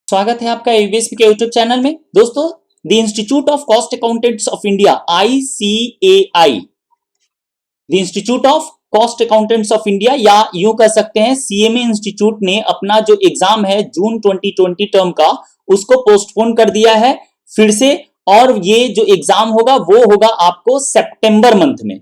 स्वागत है आपका एबीएसपी के यूट्यूब चैनल में। दोस्तों, the institute of cost accountants of India ICAI, the institute of cost accountants of India या यूं कह सकते हैं CMA इंस्टीट्यूट ने अपना जो एग्जाम है जून 2020 टर्म का उसको पोस्टपोन कर दिया है फिर से। और ये जो एग्जाम होगा वो होगा आपको सितंबर मंथ में,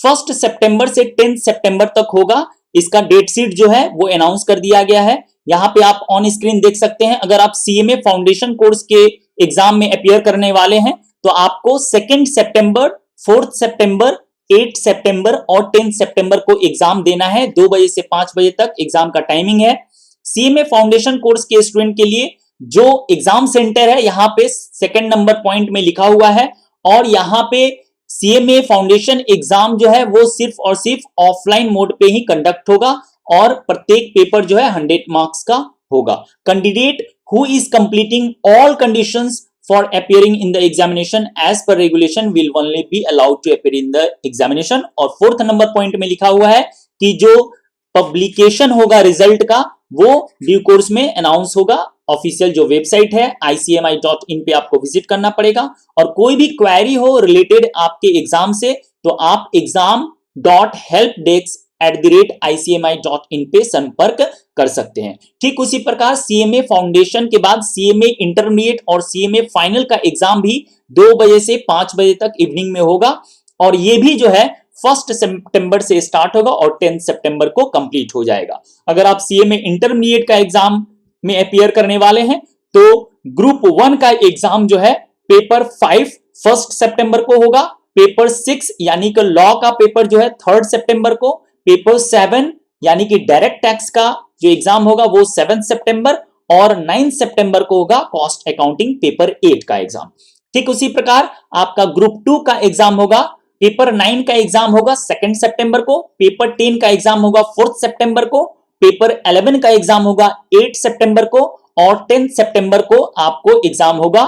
1 सितंबर से 10 सितंबर तक होगा। इसका डेट शीट जो है वो अनाउंस कर दिया गया है। यहां पे आप ऑन स्क्रीन देख सकते हैं। अगर आप CMA फाउंडेशन कोर्स के एग्जाम में अपीयर करने वाले हैं तो आपको 2 सितंबर, 4 सितंबर, 8 सितंबर और 10 सितंबर को एग्जाम देना है। 2 बजे से 5 बजे तक एग्जाम का टाइमिंग है। CMA फाउंडेशन कोर्स के स्टूडेंट के लिए जो एग्जाम सेंटर है यहाँ पे 2 नंबर पॉइंट में लिखा हुआ है। और यहाँ पे CMA फाउंडेशन एग्जाम जो है वो सिर्फ और सिर्फ ऑफलाइन मोड पे ही कंडक्ट होगा और प्रत्येक पेपर जो है 100 मार्क्स का होगा। Candidate who is completing all conditions for appearing in the examination as per regulation will only be allowed to appear in the examination. और 4th नंबर पॉइंट में लिखा हुआ है कि जो पब्लिकेशन होगा रिजल्ट का वो ड्यू कोर्स में अनाउंस होगा। ऑफिशियल जो वेबसाइट है icmi.in पे आपको विजिट करना पड़ेगा। और कोई भी क्वेरी हो रिलेटेड आपके एग्जाम से तो आप exam.helpdesk@icmi.in पे संपर्क कर सकते हैं। ठीक उसी प्रकार CMA फाउंडेशन के बाद CMA इंटरमीडिएट और CMA फाइनल का एग्जाम भी 2 बजे से 5 बजे तक इवनिंग में होगा। और ये भी जो है 1 सितंबर से स्टार्ट होगा और 10 सितंबर को कंप्लीट हो जाएगा। अगर आप CMA इंटरमीडिएट का एग्जाम में अपीयर करने वाले हैं तो ग्रुप 1 का एग्जाम जो है पेपर 5 1 सितंबर को होगा। पेपर 6 यानी कि लॉ का पेपर जो है 3 सितंबर को। पेपर 7 यानी कि डायरेक्ट टैक्स का जो एग्जाम होगा वो 7 सितंबर और 9 सितंबर को होगा कॉस्ट अकाउंटिंग पेपर 8 का एग्जाम। ठीक उसी प्रकार आपका ग्रुप 2 का एग्जाम होगा। पेपर 9 का एग्जाम होगा 2 सितंबर को। पेपर 10 का एग्जाम होगा 4 सितंबर को। पेपर 11 का एग्जाम होगा 8 सितंबर को और 10 सितंबर को आपको एग्जाम होगा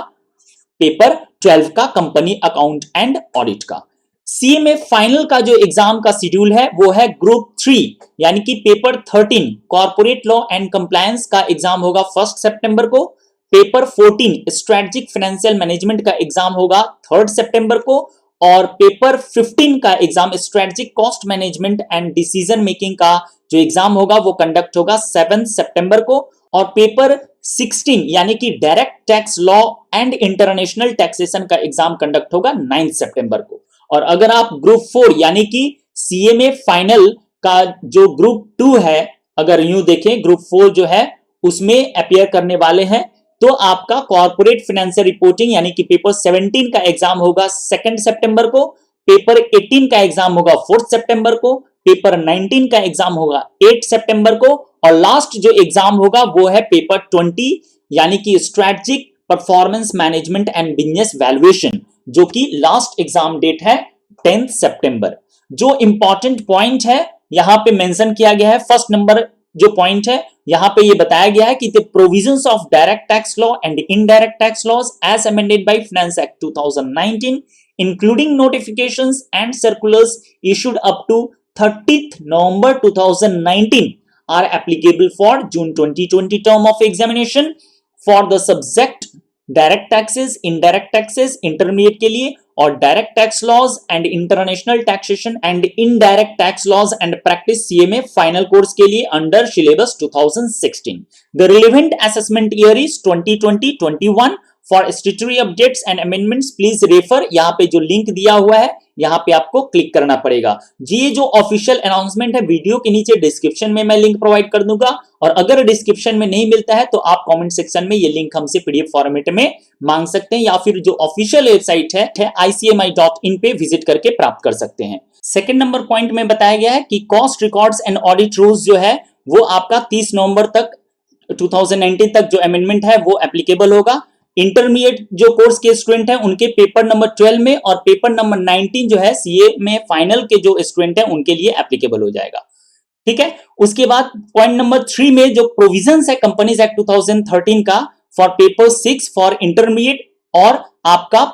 पेपर 12 का कंपनी अकाउंट एंड ऑडिट का। CMA फाइनल का जो एग्जाम का शेड्यूल है वो है ग्रुप 3 यानी कि paper 13 corporate law and compliance का एग्जाम होगा 1 सितंबर को। पेपर 14 स्ट्रेटेजिक फाइनेंशियल मैनेजमेंट का एग्जाम होगा 3 सितंबर को। और पेपर 15 का exam strategic cost management and decision making का जो एग्जाम होगा वो कंडक्ट होगा 7 सितंबर को। और पेपर 16 यानी कि direct tax law and international taxation का एग्जाम कंडक्ट होगा 9 सितंबर को। और अगर आप ग्रुप 4 यानी कि CMA फाइनल का जो ग्रुप 2 है, अगर यूं देखें ग्रुप 4 जो है उसमें अपीयर करने वाले हैं तो आपका कॉर्पोरेट फाइनेंशियल रिपोर्टिंग यानी कि पेपर 17 का एग्जाम होगा 2 सितंबर को। पेपर 18 का एग्जाम होगा 4 सितंबर को। पेपर 19 का एग्जाम होगा 8 सितंबर को। और लास्ट जो एग्जाम होगा वो है पेपर 20 यानी कि strategic performance management and business valuation, जो कि लास्ट एग्जाम डेट है 10 सितंबर। जो इंपॉर्टेंट पॉइंट है यहां पे मेंशन किया गया है। फर्स्ट नंबर जो पॉइंट है यहां पे ये बताया गया है कि the provisions of direct tax law and indirect tax laws as amended by finance act 2019 including notifications and circulars issued up to 30th November 2019 are applicable for June 2020 term of examination for the subject direct taxes, indirect taxes intermediate के लिए और direct tax laws and international taxation and indirect tax laws and practice CMA final course के लिए under syllabus 2016. The relevant assessment year is 2020-21. For statutory updates and amendments please refer, यहाँ पे जो link दिया हुआ है यहाँ पे आपको क्लिक करना पड़ेगा जी। ये जो ऑफिशियल अनाउंसमेंट है वीडियो के नीचे डिस्क्रिप्शन में मैं लिंक प्रोवाइड कर दूंगा। और अगर डिस्क्रिप्शन में नहीं मिलता है तो आप कमेंट सेक्शन में ये लिंक हमसे PDF फॉर्मेट में मांग सकते हैं या फिर जो ऑफिशियल वेबसाइट है icmi.in पे विजिट करके प्राप्त कर सकते हैं। 2 नंबर पॉइंट में बताया गया है कि cost records and audit rules जो है वो आपका 30 नवंबर तक 2019 तक जो अमेंडमेंट है वो एप्लीकेबल होगा। इंटरमीडिएट जो कोर्स के स्टूडेंट हैं उनके पेपर नंबर 12 में और पेपर नंबर 19 जो है CMA फाइनल के जो स्टूडेंट हैं उनके लिए एप्लीकेबल हो जाएगा। ठीक है। उसके बाद पॉइंट नंबर 3 में जो प्रोविजंस है कंपनीज एक्ट 2013 का फॉर पेपर 6 फॉर इंटरमीडिएट और आपका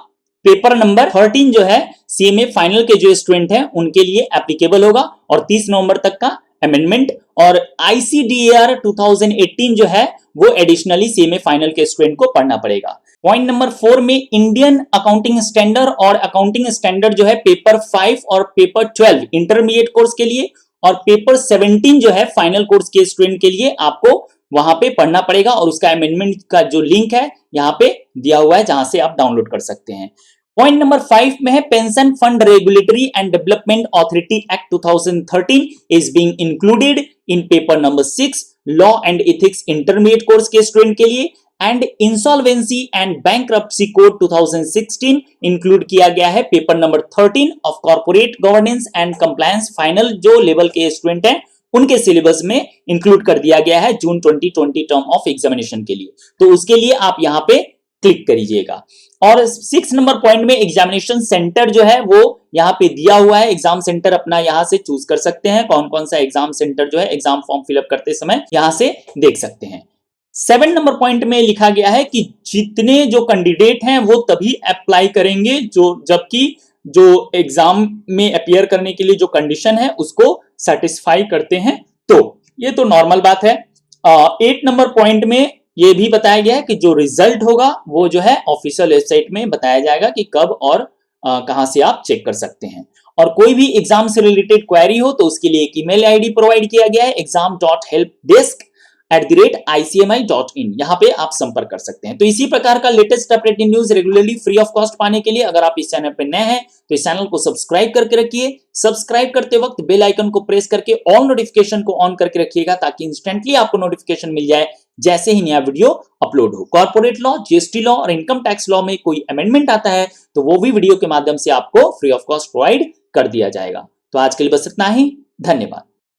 पेपर नंबर 13 जो है CMA फाइनल के जो स्टूडेंट हैं उनके लिए एप्लीकेबल होगा और 30 नवंबर तक का अमेंडमेंट, और ICDAR 2018 जो है वो एडिशनली सीएमए फाइनल के स्टूडेंट को पढ़ना पड़ेगा। पॉइंट नंबर 4 में इंडियन अकाउंटिंग स्टैंडर्ड और अकाउंटिंग स्टैंडर्ड जो है पेपर 5 और पेपर 12 इंटरमीडिएट कोर्स के लिए, और पेपर 17 जो है फाइनल कोर्स के स्टूडेंट के लिए आपको वहां पे पढ़ना पड़ेगा, और उसका अमेंडमेंट का जो लिंक है यहां पे दिया हुआ है जहां से आप डाउनलोड कर सकते हैं। पॉइंट नंबर 5 में है pension fund regulatory and development authority act 2013 is being included in paper number 6 law and ethics intermediate course के स्टूडेंट के लिए, and insolvency and bankruptcy code 2016 include किया गया है paper number 13 of corporate governance and compliance final जो level के student हैं उनके सिलेबस में इंक्लूड कर दिया गया है जून 2020 टर्म ऑफ एग्जामिनेशन के लिए। तो उसके लिए आप यहां पे क्लिक करिएगा। और 6 नंबर पॉइंट में एग्जामिनेशन सेंटर जो है वो यहां पे दिया हुआ है, एग्जाम सेंटर अपना यहां से चूज कर सकते हैं, कौन कौन सा एग्जाम सेंटर जो है एग्जाम फॉर्म फिलअप करते समय यहां से देख सकते हैं। 7 नंबर पॉइंट में लिखा गया है कि जितने जो कैंडिडेट हैं वो तभी अप्लाई करेंगे जबकि जो एग्जाम में अपीयर करने के लिए जो कंडीशन है उसको सेटिस्फाई करते हैं। तो ये तो नॉर्मल बात है। 8 नंबर पॉइंट में ये भी बताया गया है कि जो रिजल्ट होगा वो जो है ऑफिशियल वेबसाइट में बताया जाएगा कि कब और कहां से आप चेक कर सकते हैं। और कोई भी एग्जाम से रिलेटेड क्वेरी हो तो उसके लिए एक ईमेल आईडी प्रोवाइड किया गया है exam.helpdesk@icmi.in, यहां पे आप संपर्क कर सकते हैं। तो इसी प्रकार का latest update news regularly free of cost पाने के लिए अगर आप इस चैनल पे नए हैं तो इस चैनल को सब्सक्राइब करके रखिए। सब्सक्राइब करते वक्त बेल आइकन को प्रेस करके ऑल नोटिफिकेशन को ऑन करके रखिएगा ताकि इंस्टेंटली आपको नोटिफिकेशन मिल जाए जैसे ही नया वीडियो अपलोड हो। कॉर्पोरेट लॉ, जीएसटी लॉ और इनकम टैक्स लॉ में कोई अमेंडमेंट आता है तो वो भी वीडियो के माध्यम से आपको फ्री ऑफ कॉस्ट प्रोवाइड कर दिया जाएगा। तो आज के लिए बस इतना ही, धन्यवाद।